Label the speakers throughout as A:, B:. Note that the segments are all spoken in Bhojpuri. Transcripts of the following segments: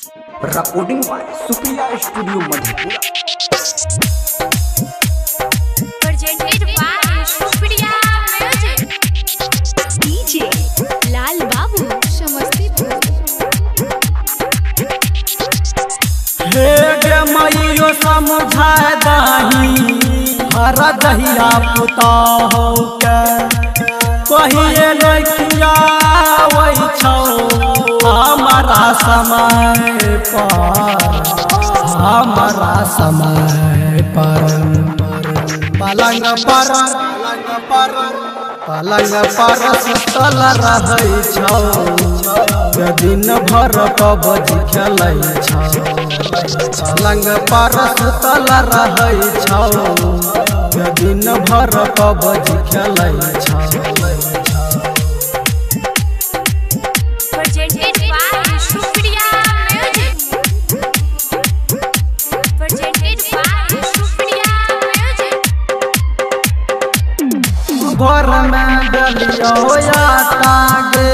A: Recording by Supriya studio Madhepura.
B: Presented by Supriya music. DJ Lal Babu Samastipur.
C: हे गे मैयो समझाए दही हरा दहिया पुता हो के कहिए लखिया वही छौ हमारा समय पर पलंग पर सुतल रहै छौ दिन भर पबजी खेलै छौ पलंग पर सुतल रहै छौ दिन भर पबजी खेलै छौ।
B: Presented by Supriya music. Presented by Supriya music.
C: घर में डलियो आटा गे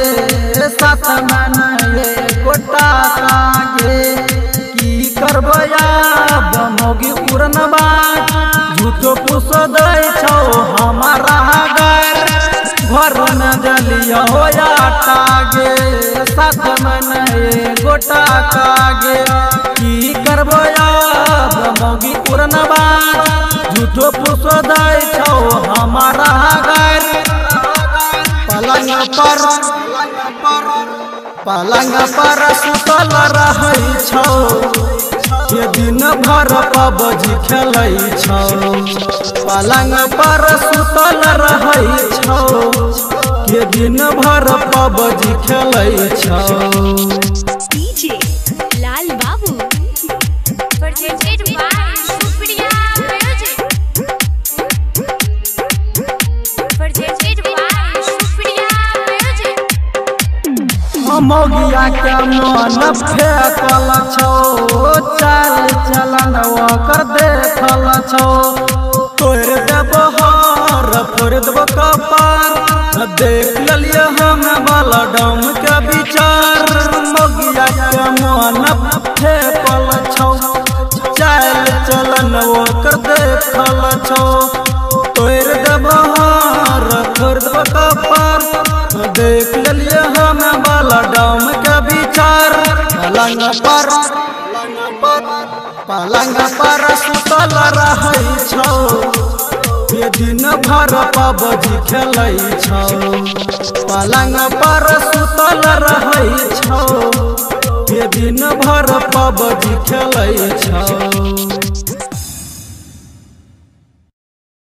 C: साथ मन ये गोटा गे की करबया बमोगी पूरन बात झूठो पुस दै छौ हमारा घर में डलियो आटा गे साथ मन ये गोटा गे की करबया बमोगी पूरन बात झूठो पुस दै छौ हमारा घर। पलंग पर सुतल रहै छौ ये दिन भर पबजी खेलै छौ पलंग पर सुतल रहै छौ ये दिन भर पबजी खेलै छौ।
B: DJ Lal Babu presented by Supriya music. Presented by Supriya music.
C: मौगिया के मन फेंकल छौ चाल चलन ओकर देखल छौ तोड़ देब हर फोड़ देब कपार देख लिया हम वाला डम के विचार। मौगिया के मन फेंकल छौ चाल चलन ओकर देखल छौ तोड़ देब हर फोड़ देब कपार देख लिया हम वाला डम के विचार। पलंग पर सुतल रहै छौ ये दिन भर पबजी खेलै छौ पलंग पर सुतल रहै छौ ये दिन भर पबजी खेलै छौ।